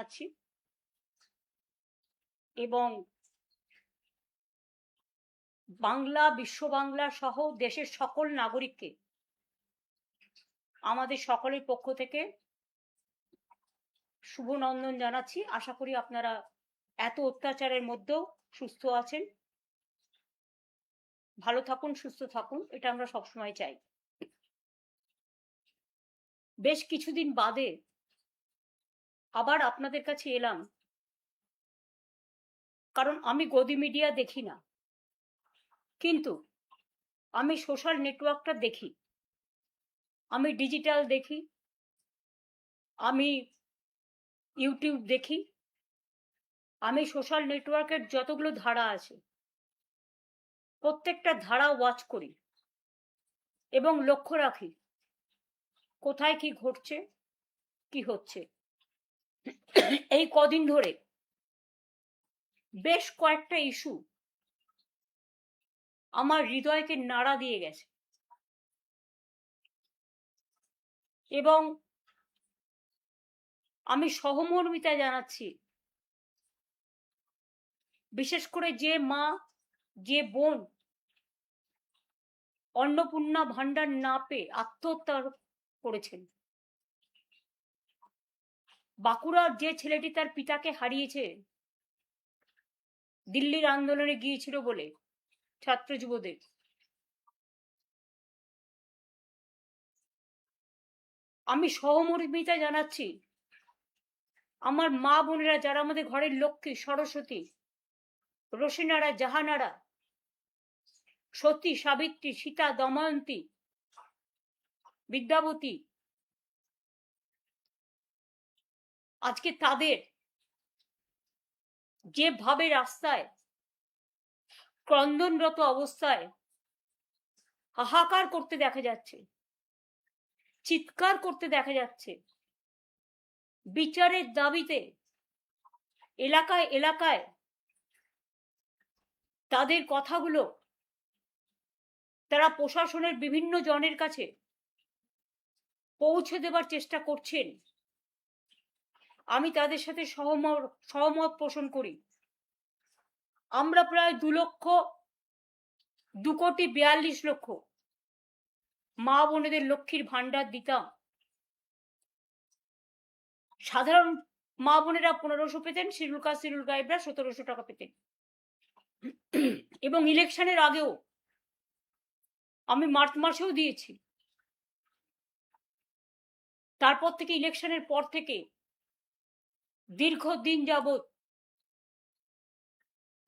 জানাচ্ছি এবং বাংলা, বিশ্ব বাংলা সহ দেশের সকল নাগরিককে আমাদের সকলের পক্ষ থেকে শুভ নন্দন জানাচ্ছি। আশা করি আপনারা এত অত্যাচারের মধ্যেও সুস্থ আছেন, ভালো থাকুন, সুস্থ থাকুন, এটা আমরা সবসময় চাই। বেশ কিছুদিন বাদে আবার আপনাদের কাছে এলাম, কারণ আমি গদি মিডিয়া দেখি না, কিন্তু আমি সোশ্যাল নেটওয়ার্কটা দেখি, আমি ডিজিটাল দেখি, আমি ইউটিউব দেখি, আমি সোশ্যাল নেটওয়ার্কের যতগুলো ধারা আছে প্রত্যেকটা ধারা ওয়াচ করি এবং লক্ষ্য রাখি কোথায় কি ঘটছে, কি হচ্ছে। এই কদিন ধরে বেশ কয়েকটা ইস্যু আমার হৃদয়কে নাড়া দিয়ে গেছে এবং আমি সহমর্মিতা জানাচ্ছি, বিশেষ করে যে মা, যে বোন অন্নপূর্ণা ভান্ডার না পেয়ে আত্মহত্যা করেছেন। বাঁকুড়ার যে ছেলেটি তার পিতাকে হারিয়েছে দিল্লির আন্দোলনে গিয়েছিল বলে, ছাত্র যুবদের, আমি সহমর্মিতা জানাচ্ছি আমার মা বোনেরা যারা আমাদের ঘরের লক্ষ্মী, সরস্বতী, রোশনারা, জাহানারা, সতী, সাবিত্রী, সীতা, দময়ন্তী, বিদ্যাবতী, আজকে তাদের যেভাবে রাস্তায় ক্রন্দনরত অবস্থায় হাহাকার করতে দেখা যাচ্ছে, চিৎকার করতে দেখা যাচ্ছে, বিচারের দাবিতে এলাকায় এলাকায় তাদের কথাগুলো তারা প্রশাসনের বিভিন্ন জনের কাছে পৌঁছে দেবার চেষ্টা করছেন, আমি তাদের সাথে সহমত পোষণ করি। আমরা প্রায় 2,42,00,000 মা বোনেদের লক্ষ্মীর ভান্ডার দিতাম। সাধারণ মা বোনেরা 1500 পেতেন, শিডিউল কাস্ট শিডিউল ট্রাইবরা 1700 টাকা পেতেন। এবং ইলেকশনের আগেও আমি মার্চ মাসেও দিয়েছি। তারপর থেকে ইলেকশনের পর থেকে দীর্ঘদিন যাবৎ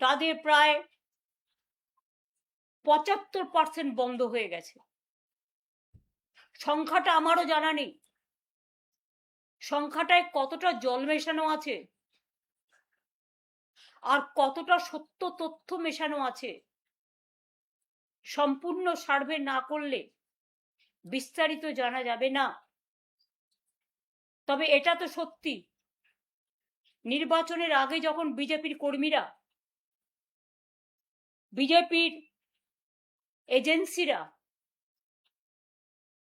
তাদের প্রায় 75% বন্ধ হয়ে গেছে। সংখ্যাটা আমারও জানা নেই, সংখ্যাটায় কতটা জল মেশানো আছে আর কতটা সত্য তথ্য মেশানো আছে সম্পূর্ণ সার্ভে না করলে বিস্তারিত জানা যাবে না। তবে এটা তো সত্যি, নির্বাচনের আগে যখন বিজেপির কর্মীরা, বিজেপির এজেন্সিরা,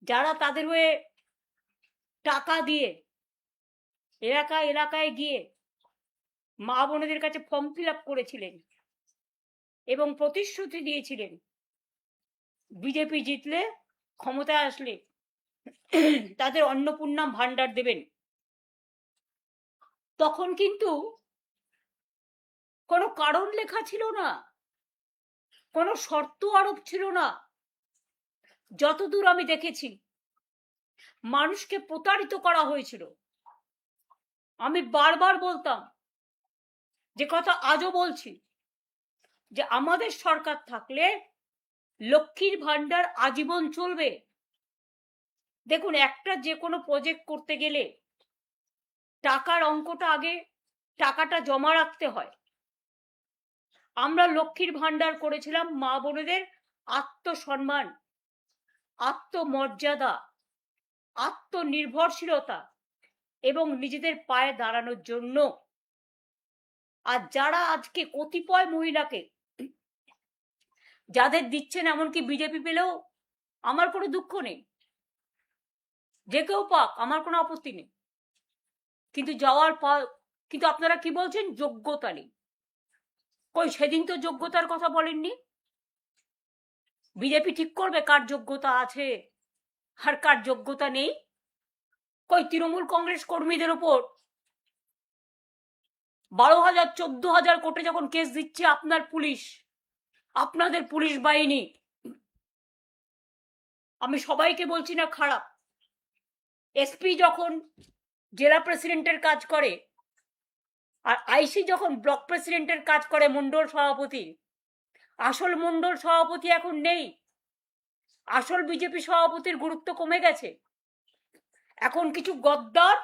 যারা তাদের হয়ে টাকা দিয়ে এলাকায় এলাকায় গিয়ে মা বোনেদের কাছে ফর্ম ফিল আপ করেছিলেন এবং প্রতিশ্রুতি দিয়েছিলেন বিজেপি জিতলে, ক্ষমতায় আসলে তাদের অন্নপূর্ণা ভান্ডার দেবেন, তখন কিন্তু কোনো কারণ লেখা ছিল না, কোনো শর্ত আরোপ ছিল না। যতদূর আমি দেখেছি মানুষকে প্রতারিত করা হয়েছিল। আমি বারবার বলতাম, যে কথা আজও বলছি, যে আমাদের সরকার থাকলে লক্ষ্মীর ভান্ডার আজীবন চলবে। দেখুন, একটা যে কোনো প্রজেক্ট করতে গেলে টাকার অঙ্কটা আগে, টাকাটা জমা রাখতে হয়। আমরা লক্ষ্মীর ভান্ডার করেছিলাম মা বোনেদের আত্মসম্মান, আত্মমর্যাদা, আত্মনির্ভরশীলতা এবং নিজেদের পায়ে দাঁড়ানোর জন্য। আর যারা আজকে কতিপয় মহিলাকে যাদের দিচ্ছেন, এমনকি বিজেপি পেলেও আমার কোনো দুঃখ নেই, যে কেউ পাক, আমার কোনো আপত্তি নেই, কিন্তু যাওয়ার কিন্তু আপনারা কি বলছেন? যোগ্যতা নেই। কই সেদিন তো যোগ্যতার কথা বলেননি। বিজেপি ঠিক করবে কার যোগ্যতা আছে আর কার যোগ্যতা নেই। কই তৃণমূল কংগ্রেস কর্মীদের উপর 12,000 14,000 কোটি যখন কেস দিচ্ছে আপনার পুলিশ, আপনাদের পুলিশ বাহিনী, আমি সবাইকে বলছি না খারাপ, এসপি যখন জেলা প্রেসিডেন্টের কাজ করে আর আইসি যখন ব্লক প্রেসিডেন্টের কাজ করে মন্ডল সভাপতি, আসল মন্ডল সভাপতি এখন নেই। আসল বিজেপি সভাপতির গুরুত্ব কমে গেছে। এখন কিছু গদ্দার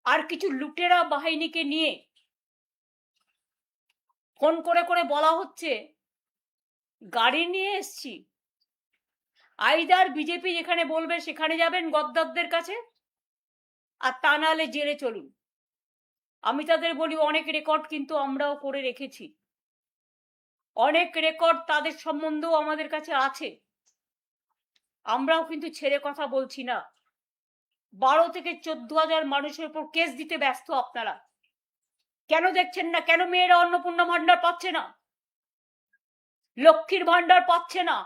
আর কিছু লুটেরা বাহিনীকে নিয়ে ফোন করে করে বলা হচ্ছে গাড়ি নিয়ে এসছি, আইদার বিজেপি যেখানে বলবে সেখানে যাবেন গদ্দারদের কাছে, আর তা নাহলে জেলে চলুন। আমি তাদের বলি অনেক রেকর্ড কিন্তু আমরাও করে রেখেছি, অনেক রেকর্ড তাদের সম্বন্ধেও আমাদের কাছে আছে, আমরাও কিন্তু ছেড়ে কথা বলছি না। 12 থেকে 14,000 মানুষের উপর কেস দিতে ব্যস্ত আপনারা। কেন দেখছেন না? কেন মেয়েরা অন্নপূর্ণা ভান্ডার পাচ্ছে না, লক্ষ্মীর ভান্ডার পাচ্ছে না?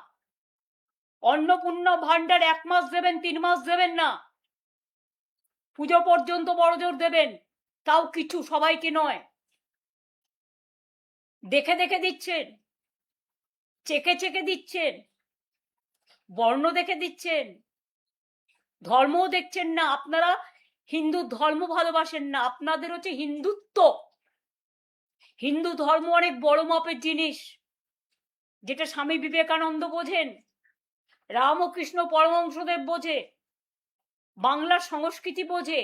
অন্নপূর্ণা ভান্ডার 1 মাস দেবেন, 3 মাস দেবেন না, পুজো পর্যন্ত বড়জোর দেবেন, তাও কিছু, সবাইকে নয়। দেখে দেখে দিচ্ছেন, চেকে চেকে দিচ্ছেন, বর্ণ দেখে দিচ্ছেন, ধর্মও দেখছেন না। আপনারা হিন্দু ধর্ম ভালোবাসেন না, আপনাদের হচ্ছে হিন্দুত্ব। হিন্দু ধর্ম অনেক বড় মাপের জিনিস, যেটা স্বামী বিবেকানন্দ বোঝেন, রামকৃষ্ণ পরমহংসদেব বোঝে, বাংলার সংস্কৃতি বোঝে,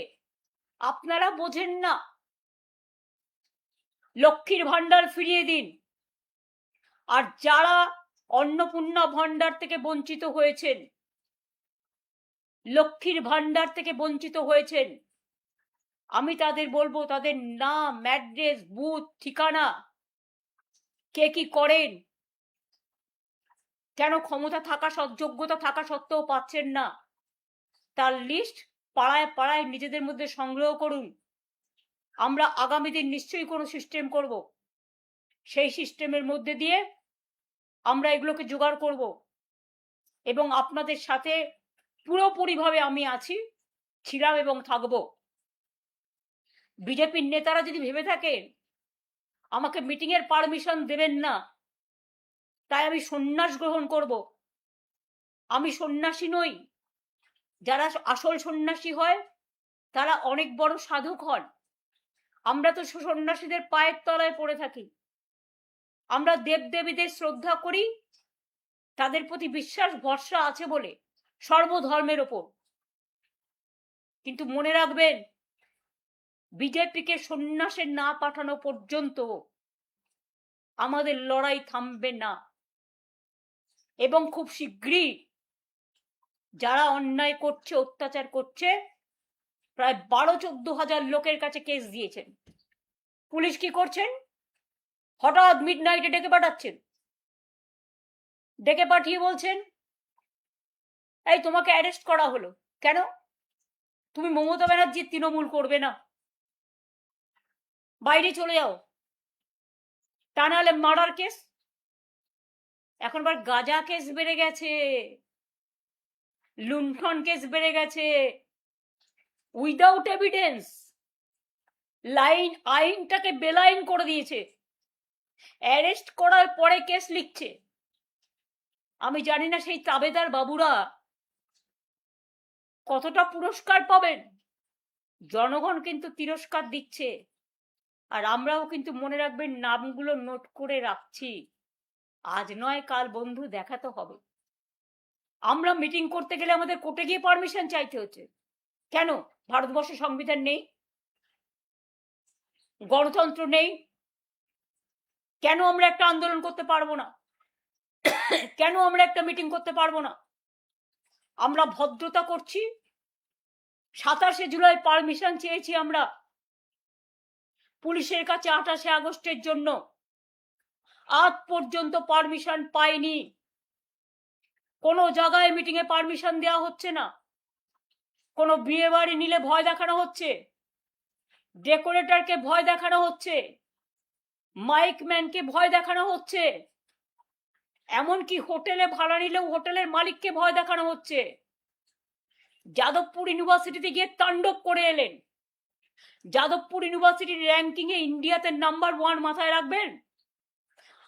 আপনারা বোঝেন না। লক্ষ্মীর ভান্ডার ফিরিয়ে দিন। আর যারা অন্নপূর্ণা ভান্ডার থেকে বঞ্চিত হয়েছেন, লক্ষ্মীর ভান্ডার থেকে বঞ্চিত হয়েছেন, আমি তাদের বলবো তাদের নাম, অ্যাড্রেস, বুথ, ঠিকানা, কে কি করেন, কেন ক্ষমতা থাকা যোগ্যতা থাকা সত্ত্বেও পাচ্ছেন না, তার লিস্ট পাড়ায় পাড়ায় নিজেদের মধ্যে সংগ্রহ করুন। আমরা আগামী দিন নিশ্চয়ই কোনো সিস্টেম করব, সেই সিস্টেমের মধ্যে দিয়ে আমরা এগুলোকে জোগাড় করব এবং আপনাদের সাথে পুরোপুরিভাবে আমি আছি, ছিলাম এবং থাকবো। বিজেপির নেতারা যদি ভেবে থাকেন আমাকে মিটিং এর পারমিশন দেবেন না তাই আমি সন্ন্যাস গ্রহণ করব, আমি সন্ন্যাসী নই। যারা আসল সন্ন্যাসী হয় তারা অনেক বড় সাধক হন। আমরা তো সন্ন্যাসীদের পায়ের তলায় পড়ে থাকি, আমরা দেবদেবীদের শ্রদ্ধা করি, তাদের প্রতি বিশ্বাস ভরসা আছে বলে সর্বধর্মের ওপর। কিন্তু মনে রাখবেন, বিজেপিকে সন্ন্যাসে না পাঠানো পর্যন্ত আমাদের লড়াই থামবে না। এবং খুব শীঘ্রই যারা অন্যায় করছে, অত্যাচার করছে, প্রায় 12-14 হাজার লোকের কাছে কেস দিয়েছেন। পুলিশ কি করছেন? হঠাৎ মিডনাইটে ডেকে পাঠাচ্ছেন, ডেকে পাঠিয়ে বলছেন এই তোমাকে অ্যারেস্ট করা হলো, কেন? তুমি মমতা ব্যানার্জির তৃণমূল করবে না, বাইরে চলে যাও, তা নাহলে মার্ডার কেস। এখনবার গাঁজা কেস বেড়ে গেছে, লুণ্ঠন কেস বেড়ে গেছে, উইদাউট এভিডেন্স। আইনটাকে বেলাইন করে দিয়েছে, অ্যারেস্ট করার পরে কেস লিখছে। আমি জানি না সেই তাবেদার বাবুরা কতটা পুরস্কার পাবেন। জনগণ কিন্তু তিরস্কার দিচ্ছে, আর আমরাও কিন্তু মনে রাখবেন নামগুলো নোট করে রাখছি, আজ নয় কাল বন্ধু দেখা তো হবে। আমরা মিটিং করতে গেলে আমাদের কোর্টে গিয়ে পারমিশন চাইতে হচ্ছে, কেন? ভারতবর্ষে সংবিধান নেই, গণতন্ত্র নেই, কেন আমরা একটা আন্দোলন করতে পারবো না? কেন আমরা একটা মিটিং করতে পারবো না? আমরা ভদ্রতা করছি, 27শে জুলাই পারমিশন চেয়েছি আমরা পুলিশের কাছে 28শে আগস্টের জন্য, আজ পর্যন্ত পারমিশন পাইনি। কোনো জায়গায় মিটিং এ পারমিশন দেওয়া হচ্ছে না, কোনো বিয়ে বাড়ি নিলে ভয় দেখানো হচ্ছে, ডেকোরেটরকে ভয় দেখানো হচ্ছে, মাইক ম্যানকে ভয় দেখানো হচ্ছে, এমনকি হোটেলে ভাড়া নিলেও হোটেলের মালিককে ভয় দেখানো হচ্ছে। যাদবপুর ইউনিভার্সিটিতে গিয়ে তাণ্ডব করে এলেন। যাদবপুর ইউনিভার্সিটির র্যাঙ্কিং এ ইন্ডিয়াতে নাম্বার 1 মাথায় রাখবেন।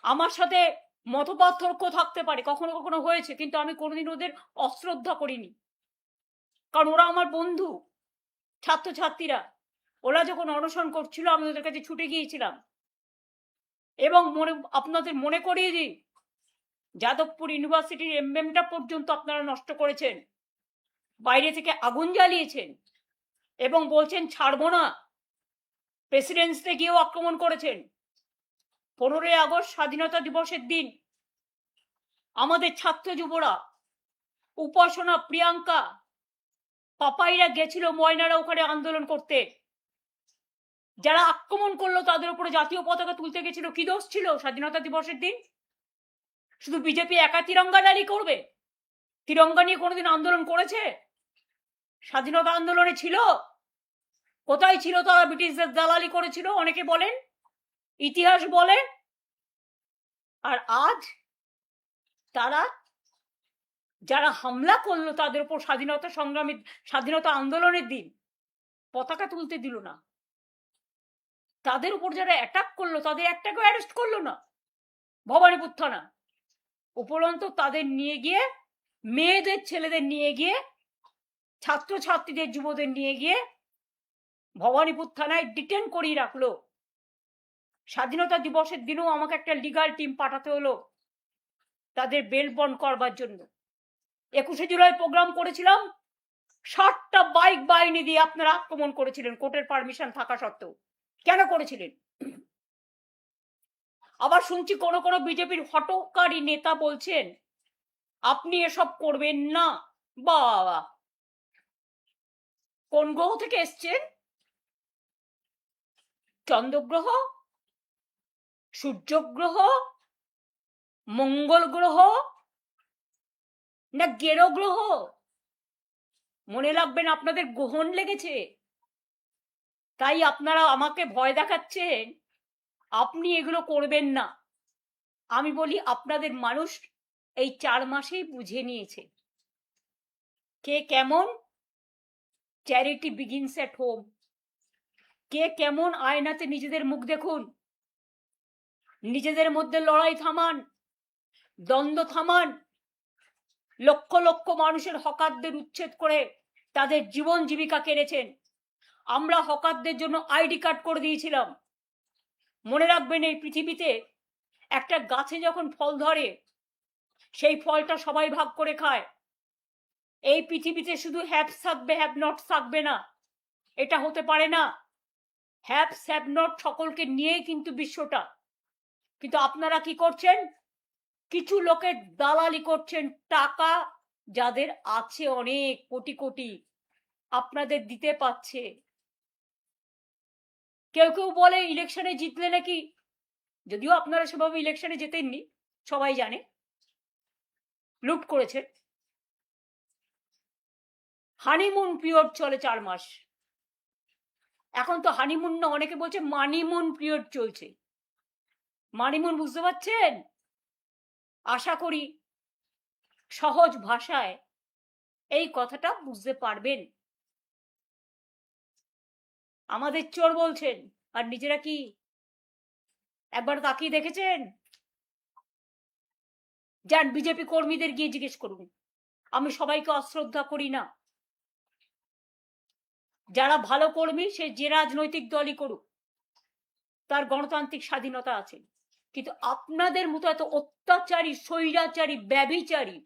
আমার সাথে মতপার্থক্য থাকতে পারে, কখনো কখনো হয়েছে, কিন্তু আমি কোনোদিন ওদের অশ্রদ্ধা করিনি, কারণ ওরা আমার বন্ধু। ছাত্রছাত্রীরা ওরা যখন অনশন করছিল আমি ওদের কাছে ছুটে গিয়েছিলাম। এবং আপনাদের মনে করিয়ে দিই, যাদবপুর ইউনিভার্সিটির এমবেমটা পর্যন্ত আপনারা নষ্ট করেছেন, বাইরে থেকে আগুন জ্বালিয়েছেন এবং বলছেন ছাড়বো না। প্রেসিডেন্সিতে গিয়েও আক্রমণ করেছেন। 15ই আগস্ট স্বাধীনতা দিবসের দিন আমাদের ছাত্র যুবরা, উপাসনা, প্রিয়াঙ্কা, পাপাইরা গেছিল ময়নারা ওখানে আন্দোলন করতে। যারা আক্রমণ করলো তাদের উপরে জাতীয় পতাকা তুলতে গেছিল, কি দোষ ছিল স্বাধীনতা দিবসের দিন? শুধু বিজেপি একা তিরঙ্গা র্যালি করবে? তিরঙ্গা নিয়ে কোনোদিন আন্দোলন করেছে? স্বাধীনতা আন্দোলনে ছিল? কোথায় ছিল তারা? ব্রিটিশদের দালালি করেছিল অনেকে বলেন, ইতিহাস বলে। আর আজ তারা যারা হামলা করলো তাদের উপর স্বাধীনতা সংগ্রামী, স্বাধীনতা আন্দোলনের দিন পতাকা তুলতে দিল না। তাদের উপর যারা অ্যাটাক করলো তাদের একটাকেও অ্যারেস্ট করলো না ভবানীপুর থানা। উপরন্তু তাদের নিয়ে গিয়ে, মেয়েদের ছেলেদের নিয়ে গিয়ে, ছাত্রছাত্রীদের যুবদের নিয়ে গিয়ে ভবানীপুর থানায় ডিটেন করিয়ে রাখলো। স্বাধীনতা দিবসের দিনও আমাকে একটা লিগাল টিম পাঠাতে হলো তাদের বেল বন্ড করবার জন্য। 21শে জুলাই প্রোগ্রাম করেছিলাম, 60টা বাইক বাহিনী দিয়ে আপনারা আক্রমণ করেছিলেন কোর্টের পারমিশন থাকা সত্ত্বেও। কেন করেছিলেন? আবার শুনছি কোন কোন বিজেপির হটকারী নেতা বলছেন আপনি এসব করবেন না। বাবা, কোন গ্রহ থেকে এসছেন? চন্দ্রগ্রহ, সূর্যগ্রহ, মঙ্গল গ্রহ না গেরো গ্রহ? মনে রাখবেন আপনাদের গ্রহণ লেগেছে, তাই আপনারা আমাকে ভয় দেখাচ্ছেন আপনি এগুলো করবেন না। আমি বলি আপনাদের মানুষ এই 4 মাসেই বুঝে নিয়েছে কে কেমন। Charity begins at home. কে কেমন আয়নাতে নিজেদের মুখ দেখুন, নিজেদের মধ্যে লড়াই থামান, দ্বন্দ্ব থামান। লক্ষ লক্ষ মানুষের হকারদের উচ্ছেদ করে তাদের জীবন জীবিকা কেড়েছেন। আমরা হকারদের জন্য আইডি কার্ড করে দিয়েছিলাম। মনে রাখবেন, এই পৃথিবীতে একটা গাছে যখন ফল ধরে সেই ফলটা সবাই ভাগ করে খায়। এই পৃথিবীতে শুধু হ্যাভস থাকবে, হ্যাভ নট থাকবে না, এটা হতে পারে না। হ্যাভস হ্যাভ নট সকলকে নিয়েই কিন্তু বিশ্বটা। কিন্তু আপনারা কি করছেন? কিছু লোকের দালালি করছেন। টাকা যাদের আছে অনেক কোটি কোটি, আপনাদের দিতে পাচ্ছে। কেউ কেউ বলে ইলেকশনে জিতলে নাকি, যদিও আপনারা সেভাবে ইলেকশনে জেতেননি, সবাই জানে, লুট করেছে। হানিমুন পিরিয়ড চলে 4 মাস। এখন তো হানিমুন না, অনেকে বলছে মানিমুন পিরিয়ড চলছে। মানিমুন বুঝতে পারছেন? আশা করি সহজ ভাষায় এই কথাটা বুঝতে পারবেন। আমাদের চোর বলছেন, আর নিজেরা কি একবার তাকিয়ে দেখেছেন? যান বিজেপি কর্মীদের গিয়ে জিজ্ঞেস করুন। আমি সবাইকে অশ্রদ্ধা করি না। যারা ভালো কর্মী সে যে রাজনৈতিক দলই করুক, তার গণতান্ত্রিক স্বাধীনতা আছে। কিন্তু আপনাদের মতো এত অত্যাচারী, স্বৈরাচারী, ব্যভিচারী,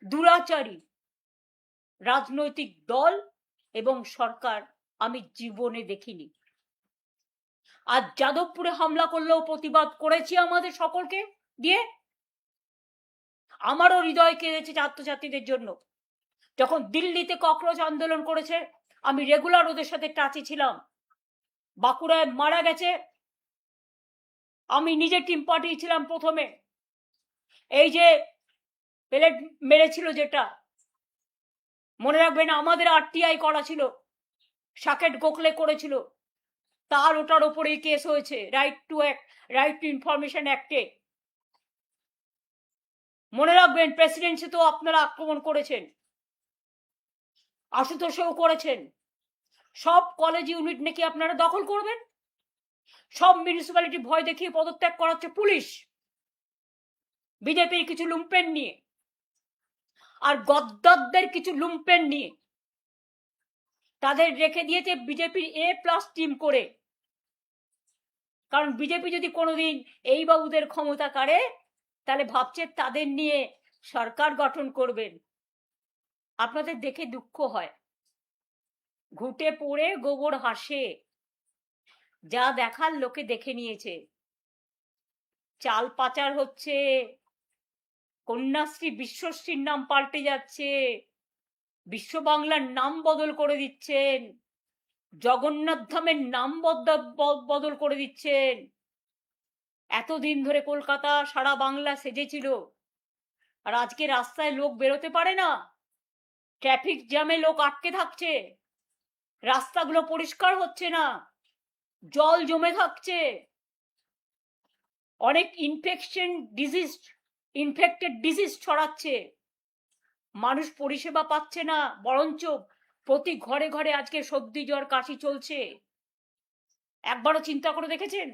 দুরাচারী রাজনৈতিক দল এবং সরকার আমি জীবনে দেখিনি। আজ যাদবপুরে হামলা করলেও প্রতিবাদ করেছি আমাদের সকলকে দিয়ে। আমারও হৃদয় কেঁদেছে ছাত্রছাত্রীদের জন্য। যখন দিল্লিতে ককরোচ আন্দোলন করেছে আমি রেগুলার ওদের সাথে টাচে ছিলাম। বাঁকুড়ায় মারা গেছে, আমি নিজে টিম পাঠিয়েছিলাম প্রথমে। এই যে পেলেট মেরেছিল যেটা, মনে রাখবেন আমাদের আরটিআই করা ছিল, সাকেত গোখলে করেছিল, তার ওটার ওপরেই কেস হয়েছে রাইট টু ইনফরমেশন অ্যাক্টে। মনে রাখবেন, প্রেসিডেন্সি তো আপনারা আক্রমণ করেছেন, আশুতোষেও করেছেন। সব কলেজ ইউনিট নাকি আপনারা দখল করবেন, সব মিউনিসিপ্যালিটি ভয় দেখিয়ে পদত্যাগ করাচ্ছে পুলিশ বিজেপির কিছু লুম্পেন নিয়ে আর গদ্দারদের কিছু লুম্পেন নিয়ে। তাদের রেখে দিয়েছে বিজেপির A+ টিম করে, কারণ বিজেপি যদি কোনোদিন এই বাবুদের ক্ষমতা কাড়ে তাহলে ভাবছে তাদের নিয়ে সরকার গঠন করবেন। আপনাদের দেখে দুঃখ হয়, ঘুটে পড়ে গোবর হাসে। যা দেখার লোকে দেখে নিয়েছে। চাল পাচার হচ্ছে, কন্যাশ্রী বিশ্বশ্রীর নাম পাল্টে যাচ্ছে, বিশ্ব বাংলার নাম বদল করে দিচ্ছেন, জগন্নাথ ধামের নাম বদল করে দিচ্ছেন। এতদিন ধরে কলকাতা সারা বাংলা সেজেছিল, আর আজকে রাস্তায় লোক বেরোতে পারে না, ট্রাফিক জ্যামে লোক আটকে থাকছে, রাস্তাগুলো পরিষ্কার হচ্ছে না, জল জমে থাকছে, অনেক ইনফেক্টেড ডিজিজ ছড়াচ্ছে, মানুষ পরিষেবা পাচ্ছে না, বরঞ্চ প্রতি ঘরে ঘরে আজকে সর্দি জ্বর কাশি চলছে। একবারও চিন্তা করে দেখেছেন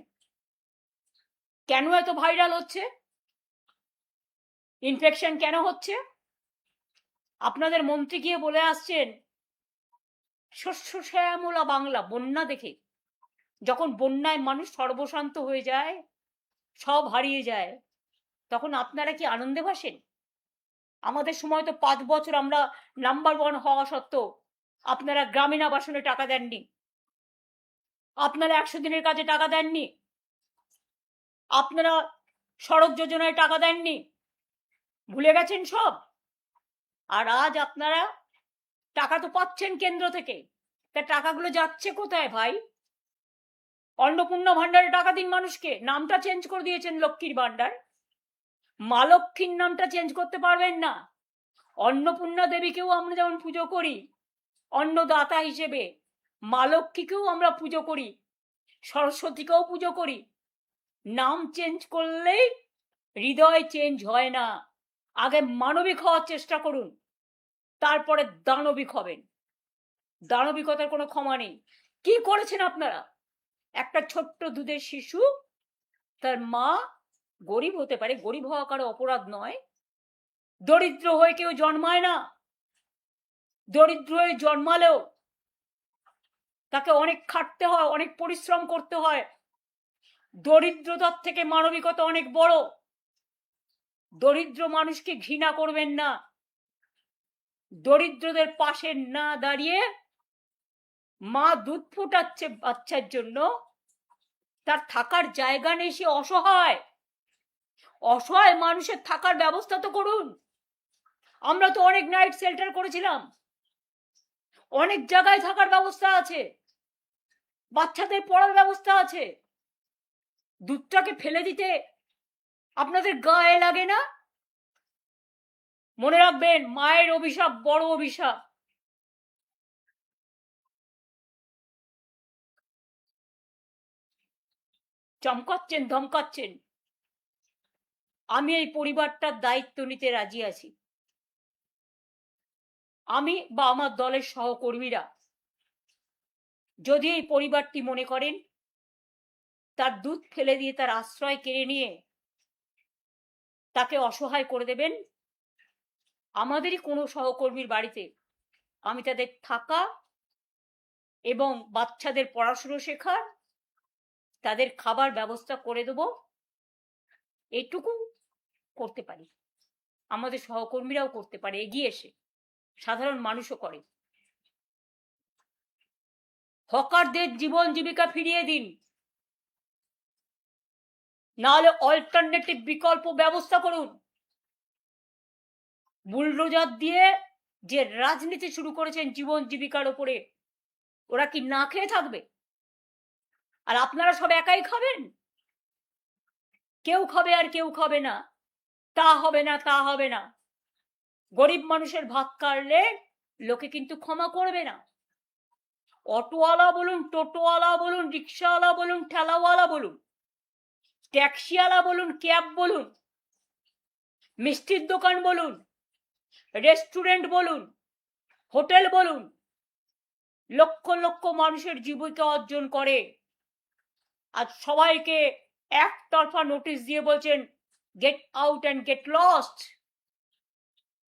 কেন এত ভাইরাল হচ্ছে, ইনফেকশন কেন হচ্ছে? আপনাদের মন্ত্রী গিয়ে বলে আসছেন শস্য শ্যামলা বাংলা। বন্যা দেখে, যখন বন্যায় মানুষ সর্বশান্ত হয়ে যায়, সব হারিয়ে যায়, তখন আপনারা কি আনন্দে ভাসেন? আমাদের সময় তো 5 বছর আমরা নাম্বার 1 হওয়া সত্ত্বেও আপনারা গ্রামীণ আবাসনে টাকা দেননি, আপনারা 100 দিনের কাজে টাকা দেননি, আপনারা সড়ক যোজনায় টাকা দেননি, ভুলে গেছেন সব। আর আজ আপনারা টাকা তো পাচ্ছেন কেন্দ্র থেকে, তা টাকাগুলো যাচ্ছে কোথায় ভাই? অন্নপূর্ণা ভান্ডারে টাকা দিন মানুষকে, নামটা চেঞ্জ করে দিয়েছেন লক্ষ্মীর ভান্ডার, মা লক্ষ্মীর নামটা চেঞ্জ করতে পারবেন না। অন্নপূর্ণা দেবীকেও আমরা যেমন পুজো করি অন্নদাতা হিসেবে, মা লক্ষ্মীকেও আমরা পুজো করি, সরস্বতীকেও পুজো করি। নাম চেঞ্জ করলেই হৃদয় চেঞ্জ হয় না। আগে মানবিক হওয়ার চেষ্টা করুন, তারপরে দানবিক হবেন। দানবিকতার কোনো ক্ষমা নেই। কি করেছেন আপনারা? একটা ছোট্ট দুধের শিশু, তার মা গরিব হতে পারে, গরিব হওয়া কারো অপরাধ নয়, দরিদ্র হয়ে কেউ জন্মায় না, দরিদ্র হয়ে জন্মালেও তাকে অনেক খাটতে হয়, অনেক পরিশ্রম করতে হয়। দরিদ্রতার থেকে মানবিকতা অনেক বড়। দরিদ্র মানুষকে ঘৃণা করবেন না, দরিদ্রদের পাশে না দাঁড়িয়ে মা দুধ ফোটাচ্ছে বাচ্চার জন্য, তার থাকার জায়গা নেই, সে অসহায়, অসহায় মানুষের থাকার ব্যবস্থা তো করুন। আমরা তো অনেক নাইট শেল্টার করেছিলাম, অনেক জায়গায় থাকার ব্যবস্থা আছে, বাচ্চাদের পড়ার ব্যবস্থা আছে। দুধটাকে ফেলে দিতে আপনাদের গায়ে লাগে না? মনে রাখবেন, মায়ের অভিশাপ বড় অভিশাপ। চমকাচ্ছেন, ধমকাচ্ছেন। আমি এই পরিবারটার দায়িত্ব নিতে রাজি আছি। আমি বা আমার দলের সহকর্মীরা যদি এই পরিবারটি মনে করেন তার দুধ ফেলে দিয়ে তার আশ্রয় কেড়ে নিয়ে তাকে অসহায় করে দেবেন, আমাদেরই কোনো সহকর্মীর বাড়িতে আমি তাদের থাকা এবং বাচ্চাদের পড়াশুনো শেখার, তাদের খাবার ব্যবস্থা করে দেব, এইটুকু করতে পারি। আমাদের সহকর্মীরাও করতে পারে এগিয়ে এসে, সাধারণ মানুষও করে। হকারদের জীবন জীবিকা ফিরিয়ে দিন, নাহলে অল্টারনেটিভ বিকল্প ব্যবস্থা করুন। বুলডোজার দিয়ে যে রাজনীতি শুরু করেছেন জীবন জীবিকার উপরে, ওরা কি না খেয়ে থাকবে? আর আপনারা সব একাই খাবেন? কেউ খাবে আর কেউ খাবে না, তা হবে না, তা হবে না। গরিব মানুষের ভাত কাটলে লোকে কিন্তু ক্ষমা করবে না। অটোওয়ালা বলুন, টোটোওয়ালা বলুন, রিক্সাওয়ালা বলুন, ঠেলাওয়ালা বলুন, ট্যাক্সিওয়ালা বলুন, ক্যাব বলুন, মিষ্টির দোকান বলুন, রেস্টুরেন্ট বলুন, হোটেল বলুন, লক্ষ লক্ষ মানুষের জীবিকা অর্জন করে। আর সবাইকে একতরফা নোটিশ দিয়ে বলছেন get out and get lost.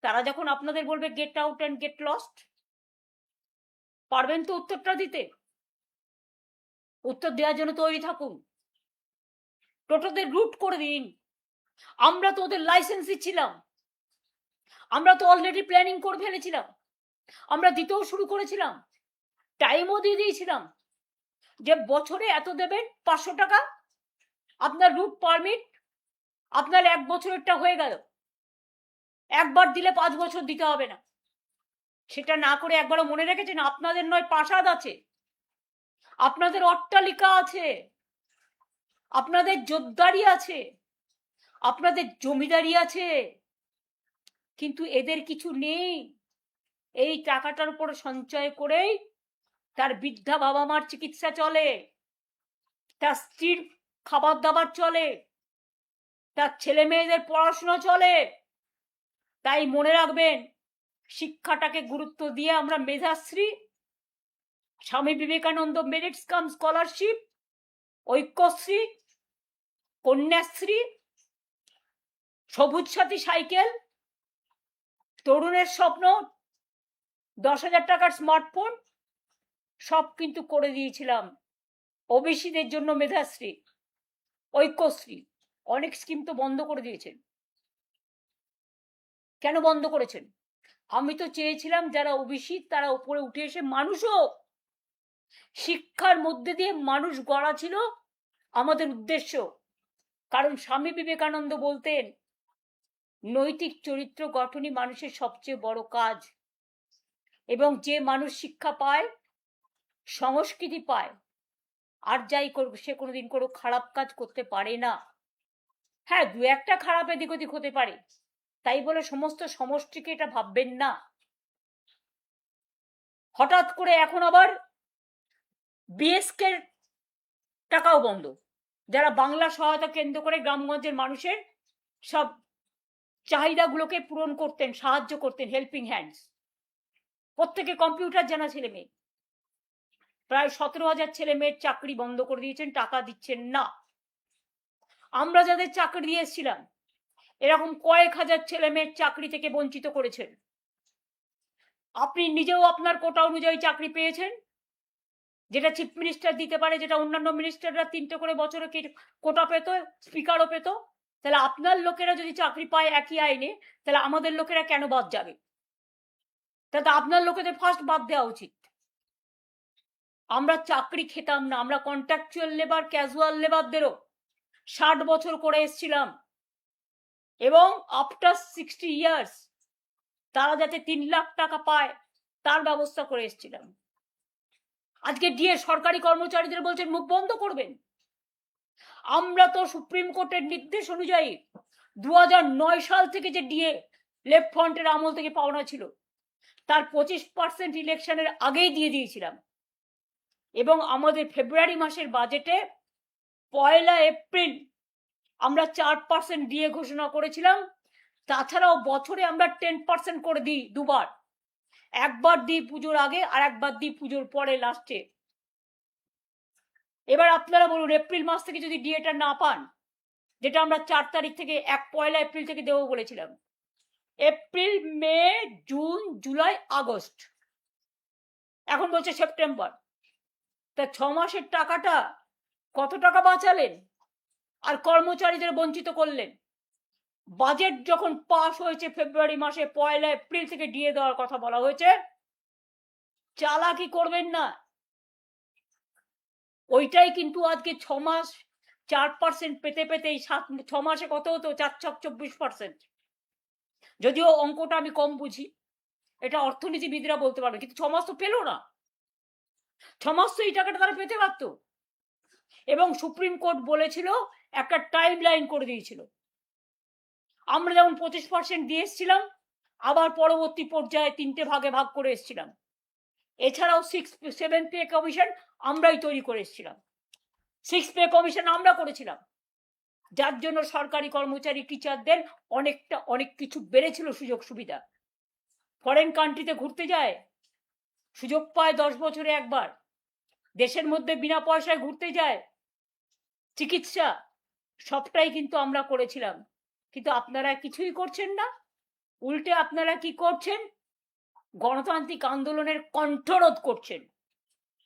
তারা যখন আপনাদের বলবে get out and get lost, পারবেন তো উত্তরটা দিতে? উত্তর দেওয়ার জন্য তৈরি থাকুন। টোটোদের রুট করে দিন। আমরা তো ওদের লাইসেন্স দিচ্ছিলাম, আমরা তো অলরেডি প্ল্যানিং করে ফেলেছিলাম, আমরা দিতেও শুরু করেছিলাম, টাইমও দিয়ে দিয়েছিলাম যে বছরে এত দেবেন 500 টাকা আপনার রুট পারমিট, আপনার 1 বছরেরটা হয়ে গেল। একবার দিলে 5 বছর দিতে হবে না। সেটা না করে একবারও মনে রেখেছেন আপনাদের নয় প্রাসাদ আছে, আপনাদের অট্টালিকা আছে, আপনাদের জোরদারি আছে, আপনাদের জমিদারি আছে, কিন্তু এদের কিছু নেই। এই টাকাটার উপর সঞ্চয় করেই তার বৃদ্ধা বাবা মার চিকিৎসা চলে, তার স্ত্রীর খাবার দাবার চলে, তার ছেলে মেয়েদের পড়াশোনা চলে। তাই মনে রাখবেন, শিক্ষাটাকে গুরুত্ব দিয়ে আমরা মেধাশ্রী, স্বামী বিবেকানন্দ মেরিটস কাম স্কলারশিপ, ঐক্যশ্রী, কন্যাশ্রী, সবুজ সাথী সাইকেল, তরুণের স্বপ্ন 10,000 টাকার স্মার্টফোন সব কিন্তু করে দিয়েছিলাম। ওবিসিদের জন্য মেধাশ্রী, ঐক্যশ্রী, অনেক স্কিম তো বন্ধ করে দিয়েছেন। কেন বন্ধ করেছেন? আমি তো চেয়েছিলাম যারা ওবিসি তারা উপরে উঠে এসে মানুষ হোক। শিক্ষার মধ্যে দিয়ে মানুষ গড়া ছিল আমাদের উদ্দেশ্য। কারণ স্বামী বিবেকানন্দ বলতেন নৈতিক চরিত্র গঠনই মানুষের সবচেয়ে বড় কাজ, এবং যে মানুষ শিক্ষা পায়, সংস্কৃতি পায়, আর যাই করুক সে কোনোদিন কোনো খারাপ কাজ করতে পারে না। হ্যাঁ, 2-1টা খারাপ এদিক ওদিক হতে পারে, তাই বলে সমস্ত সমষ্টিকে এটা ভাববেন না। হঠাৎ করে এখন আবার বিএসকে টাকাও বন্ধ, যারা বাংলা সহায়তা কেন্দ্র করে গ্রামগঞ্জের মানুষের সব চাহিদাগুলোকে পূরণ করতেন, সাহায্য করতেন, হেল্পিং হ্যান্ডস। প্রত্যেকে কম্পিউটার জানা ছেলে মেয়ে, প্রায় 17,000 ছেলে মেয়ের চাকরি বন্ধ করে দিয়েছেন, টাকা দিচ্ছেন না। আমরা যাদের চাকরি দিয়ে এসেছিলাম এরকম কয়েক হাজার ছেলে মেয়ের চাকরি থেকে বঞ্চিত করেছেন। আপনি নিজেও আপনার কোটা অনুযায়ী চাকরি পেয়েছেন, যেটা চিফ মিনিস্টার দিতে পারে, যেটা অন্যান্য মিনিস্টাররা 3টে করে বছরে কোটা পেত, স্পিকারও পেত। তাহলে আপনার লোকেরা যদি চাকরি পায় একই আইনে, তাহলে আমাদের লোকেরা কেন বাদ যাবে? তাহলে আপনার লোকেদের ফার্স্ট বাদ দেওয়া উচিত। আমরা চাকরি খেতাম না, আমরা কন্ট্রাকচুয়াল লেবার, ক্যাজুয়াল লেবারদেরও 60 বছর করে এসেছিলাম, এবং আফটার 60 ইয়ার্স তারা যাতে 3 লাখ টাকা পায় তার ব্যবস্থা করে এসেছিলাম। আজকে ডিএ সরকারি কর্মচারীদের বলছেন মুখ বন্ধ করবেন। আমরা তো সুপ্রিম কোর্টের নির্দেশ অনুযায়ী 2009 সাল থেকে যে ডিএ লেফট ফ্রন্টের আমল থেকে পাওনা ছিল তার 25% ইলেকশনের আগেই দিয়ে দিয়েছিলাম, এবং আমাদের ফেব্রুয়ারি মাসের বাজেটে 1 এপ্রিল আমরা 4% ডিএ ঘোষণা করেছিলাম। তাছাড়াও বছরে আমরা 10% করে দিই, দুবার, একবার দিই পুজোর আগে আর একবার দিই পুজোর পরে লাস্টে। এবার আপনারা বলুন, এপ্রিল মাস থেকে যদি ডিএটা না পান, যেটা আমরা 4 তারিখ থেকে 1 এপ্রিল থেকে দেবো বলেছিলাম, এপ্রিল, মে, জুন, জুলাই, আগস্ট, এখন বলছে সেপ্টেম্বর, তা 6 মাসের টাকাটা কত টাকা বাঁচালেন আর কর্মচারীদের বঞ্চিত করলেন। বাজেট যখন পাস হয়েছে ফেব্রুয়ারি মাসে 1 এপ্রিল থেকে ডিএ দেওয়ার কথা বলা হয়েছে, চালাকি করবেন না। ওইটাই কিন্তু আজকে 6 মাস 4% পেতে পেতেই 6 মাসে কত হতো? 4-24%। যদিও অঙ্কটা আমি কম বুঝি, এটা অর্থনীতিবিদরা বলতে পারবে, কিন্তু 6 মাস তো পেল না। 6 মাস তো এই টাকাটা তারা পেতে পারত, এবং সুপ্রিম কোর্ট বলেছিল, একটা টাইম লাইন করে দিয়েছিল। আমরা যেমন 25% দিয়ে এসেছিলাম, আবার পরবর্তী পর্যায়ে 3টে ভাগে ভাগ করে এসেছিলাম। এছাড়াও 7 পে কমিশন আমরাই তৈরি করে এসেছিলাম। 6 পে কমিশন আমরা করেছিলাম, যার জন্য সরকারি কর্মচারী টিচারদের অনেক কিছু বেড়েছিল, সুযোগ সুবিধা। ফরেন কান্ট্রিতে ঘুরতে যায়, সুযোগ পায় 10 বছরে একবার। দেশের মধ্যে বিনা পয়সায় ঘুরতে যায়, চিকিৎসা, সবটাই কিন্তু আমরা করেছিলাম। কিন্তু আপনারা কিছুই করছেন না, উল্টে আপনারা কি করছেন? গণতান্ত্রিক আন্দোলনের কণ্ঠরোধ করছেন।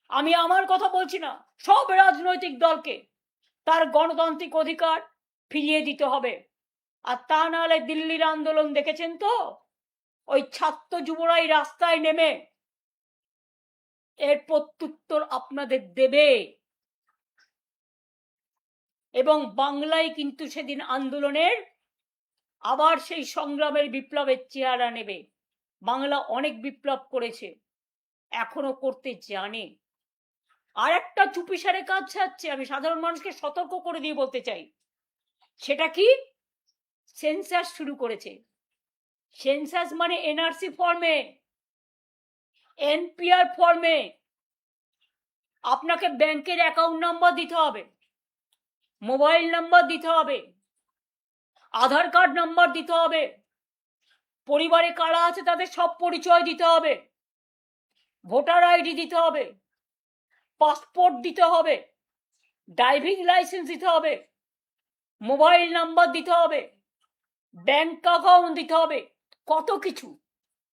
আমি আমার কথা বলছি না, সব রাজনৈতিক দলকে তার গণতান্ত্রিক অধিকার ফিরিয়ে দিতে হবে। আর তা নাহলে দিল্লির আন্দোলন দেখেছেন তো, ওই ছাত্র যুবরাই রাস্তায় নেমে এর প্রত্যুত্তর আপনাদের দেবে। এবং বাংলায় কিন্তু সেদিন আন্দোলনের আবার সেই সংগ্রামের বিপ্লবের চেহারা নেবে। বাংলা অনেক বিপ্লব করেছে, এখনো করতে জানে। আর একটা চুপিসারে কাজ ছাড়ছে, আমি সাধারণ মানুষকে সতর্ক করে দিয়ে বলতে চাই। সেটা কি? সেন্সাস শুরু করেছে। সেন্সাস মানে এনআরসি ফর্মে, এনপিআর ফর্মে আপনাকে ব্যাংকের অ্যাকাউন্ট নাম্বার দিতে হবে, মোবাইল নাম্বার দিতে হবে, আধার কার্ড নাম্বার দিতে হবে, পরিবারে কারা আছে তাদের সব পরিচয় দিতে হবে, ভোটার আইডি দিতে হবে, পাসপোর্ট দিতে হবে, ড্রাইভিং লাইসেন্স দিতে হবে, মোবাইল নাম্বার দিতে হবে, ব্যাংক অ্যাকাউন্ট দিতে হবে, কত কিছু।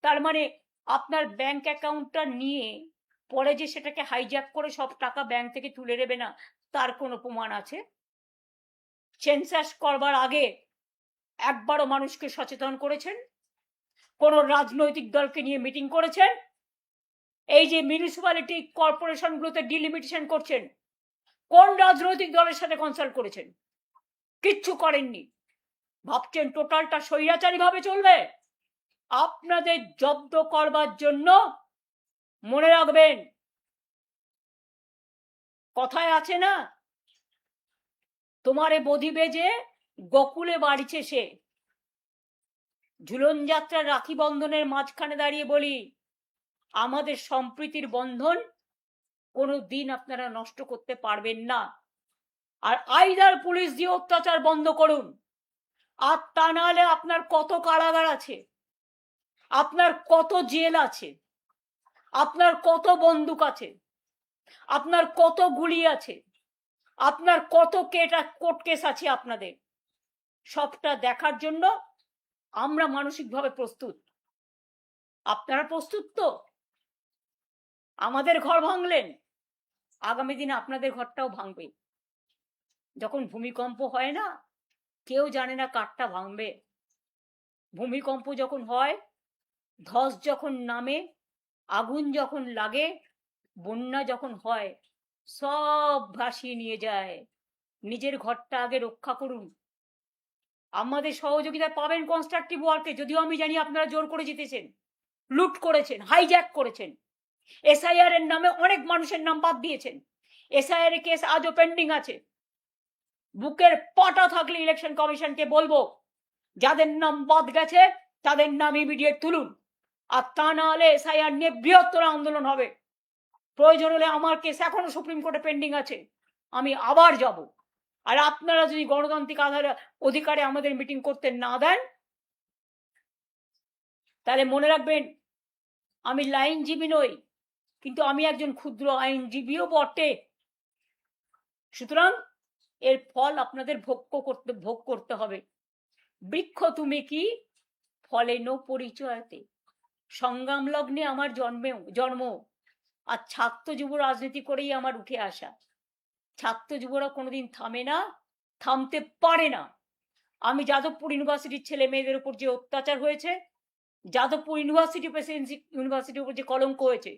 তার মানে আপনার ব্যাংক অ্যাকাউন্টটা নিয়ে পরে যে সেটাকে হাইজ্যাক করে সব টাকা ব্যাংক থেকে তুলে নেবে না, তার কোনো প্রমাণ আছে? সেন্সাস করবার আগে একবারও মানুষকে সচেতন করেছেন? কোন রাজনৈতিক দলকে নিয়ে মিটিং করেছেন? এই যে মিউনিসিপ্যালিটি কর্পোরেশনগুলোতে ডিলিমিটেশন করছেন, কোন রাজনৈতিক দলের সাথে কনসাল্ট করেছেন? কিচ্ছু করেননি। ভাবছেন টোটালটা স্বৈরাচারী ভাবে চলবে? আপনাদের জব্দ করবার জন্য মনে রাখবেন, কথায় আছে না, তোমারে বধিবে যে গোকুলে বাড়িছে সে। ঝুলন যাত্রা রাখি বন্ধনের মাঝখানে দাঁড়িয়ে বলি, আমাদের সম্প্রীতির বন্ধন কোনো দিন আপনারা নষ্ট করতে পারবেন না। আর আইদার পুলিশ দিয়ে অত্যাচার বন্ধ করুন, আর তা নাহলে আপনার কত কারাগার আছে, আপনার কত জেল আছে, আপনার কত বন্দুক আছে, আপনার কত গুলি আছে, আপনার কত কোর্ট কেস আছে, আপনাদের সবটা দেখার জন্য আমরা মানসিকভাবে প্রস্তুত। আপনারা প্রস্তুত তো? আমাদের ঘর ভাঙলেন, আগামী দিনে আপনাদের ঘরটাও ভাঙবে। যখন ভূমিকম্প হয় না, কেউ জানে না কারটা ভাঙবে। ভূমিকম্প যখন হয়, ধস যখন নামে, আগুন যখন লাগে, বন্যা যখন হয়, সব ভাসিয়ে নিয়ে যায়। নিজের ঘরটা আগে রক্ষা করুন। আমাদের সহযোগিতা পাবেন কনস্ট্রাকটিভ ওয়ার্কে, যদিও আমি জানি আপনারা জোর করে জিতেছেন, লুট করেছেন, হাইজ্যাক করেছেন, এসআইআর এর নামে অনেক মানুষের নাম বাদ দিয়েছেন। এসআইআর এর কেস আজও পেন্ডিং আছে। বুকের পাটা থাকলে ইলেকশন কমিশনকে বলবো, যাদের নাম বাদ গেছে তাদের নাম ইমিডিয়েট তুলুন। আর তা না হলে এসআইআর নিয়ে বৃহত্তর আন্দোলন হবে। প্রয়োজন হলে আমার কেস এখনো সুপ্রিম কোর্টে পেন্ডিং আছে, আমি আবার যাব। আর আপনারা যদি গণতান্ত্রিক অধিকারে আমাদের মিটিং করতে না দেন, তাহলে মনে রাখবেন, আমি লাইনজীবী নই, কিন্তু আমি একজন ক্ষুদ্র আইনজীবীও বটে। সুতরাং এর ফল আপনাদের ভোগ করতে হবে। বৃক্ষ তুমি কি ফলে নো পরিচয়তে, সংগ্রাম লগ্নে আমার জন্ম। আর ছাত্র যুব রাজনীতি করেই আমার উঠে আসা। ছাত্র যুবরা কোনোদিন থামে না, থামতে পারে না। আমি যাদবপুর ইউনিভার্সিটির ছেলে মেয়েদের উপর যে অত্যাচার হয়েছে, যাদবপুর ইউনিভার্সিটি প্রেসিডেন্সি ইউনিভার্সিটির উপর যে কলঙ্ক হয়েছে,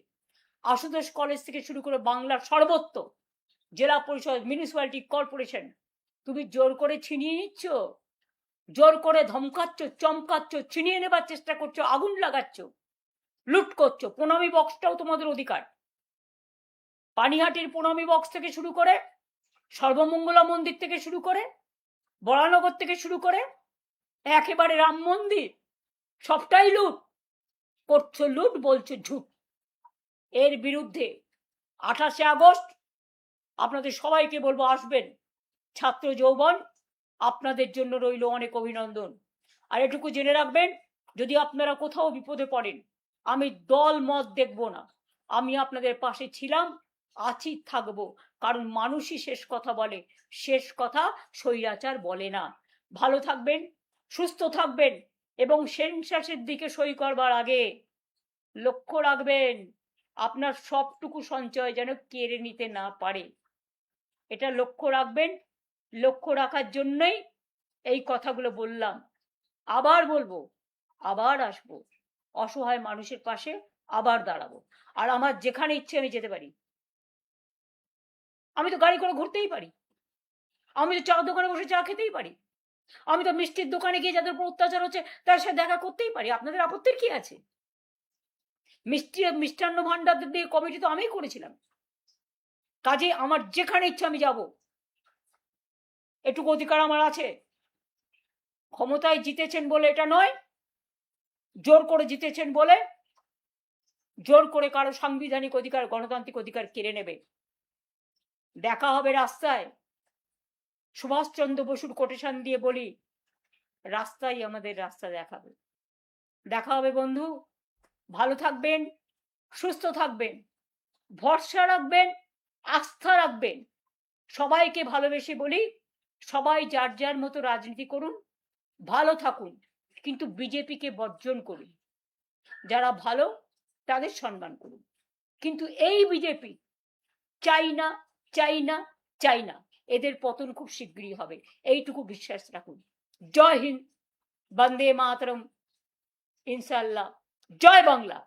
আশুতোষ কলেজ থেকে শুরু করে বাংলার সর্বত্র জেলা পরিষদ, মিউনিসিপ্যালিটি কর্পোরেশন, তুমি জোর করে ছিনিয়ে নিচ্ছ, জোর করে ধমকাচ্ছ, চমকাচ্ছ, ছিনিয়ে নেবার চেষ্টা করছো, আগুন লাগাচ্ছ, লুট করছো। প্রণামী বক্সটাও তোমাদের অধিকার। পানিহাটির প্রণামী বক্স থেকে শুরু করে, সর্বমঙ্গলা মন্দির থেকে শুরু করে, বরানগর থেকে শুরু করে একেবারে রাম মন্দির, সবটাই লুট করছো। লুট বলছো ঝুট। এর বিরুদ্ধে 28শে আগস্ট আপনাদের সবাইকে বলবো আসবেন। ছাত্র যৌবন আপনাদের জন্য রইল অনেক অভিনন্দন। আর এটুকু জেনে রাখবেন, যদি আপনারা কোথাও বিপদে পড়েন, আমি দল মত দেখব না, আমি আপনাদের পাশে ছিলাম, আছি, থাকবো। কারণ মানুষই শেষ কথা বলে, শেষ কথা স্বৈরাচার বলে না। ভালো থাকবেন, সুস্থ থাকবেন এবং সেন্সাসের দিকে সই করবার আগে লক্ষ্য রাখবেন আপনার সবটুকু সঞ্চয় যেন কেড়ে নিতে না পারে। এটা লক্ষ্য রাখবেন। লক্ষ্য রাখার জন্যই এই কথাগুলো বললাম। আবার বলবো, আবার আসবো, অসহায় মানুষের পাশে আবার দাঁড়াবো। আর আমার যেখানে ইচ্ছে আমি যেতে পারি। আমি তো গাড়ি করে ঘুরতেই পারি, আমি তো চার দোকানে বসে চা খেতেই পারি, আমি তো মিষ্টির দোকানে গিয়ে যাদের উপর অত্যাচার হচ্ছে তার সাথে দেখা করতেই পারি। আপনাদের আপত্তির কি আছে? মিষ্টান্ন ভান্ডার দিয়ে কমিটি তো আমিই করেছিলাম। কাজে আমার যেখানে ইচ্ছা আমি যাব, এটুকু অধিকার আমার আছে। ক্ষমতায় জিতেছেন বলে এটা নয়, জোর করে জিতেছেন বলে জোর করে কারো সাংবিধানিক অধিকার, গণতান্ত্রিক অধিকার কেড়ে নেবে। দেখা হবে রাস্তায়। সুভাষচন্দ্র বসুর কোটেশন দিয়ে বলি, রাস্তাই আমাদের রাস্তা দেখাবে। দেখা হবে বন্ধু। ভালো থাকবেন, সুস্থ থাকবেন, ভরসা রাখবেন, আস্থা রাখবেন। সবাইকে ভালোবেসে বলি, সবাই যার যার মতো রাজনীতি করুন, ভালো থাকুন, কিন্তু বিজেপিকে বর্জন করুন। যারা ভালো তাদের সম্মান করুন, কিন্তু এই বিজেপি চাই না, চাই না, চাই না। এদের পতন খুব শীঘ্রই হবে, এইটুকু বিশ্বাস রাখুন। জয় হিন্দ, বন্দে মাতরম, ইনশাআল্লাহ, জয় বাংলা।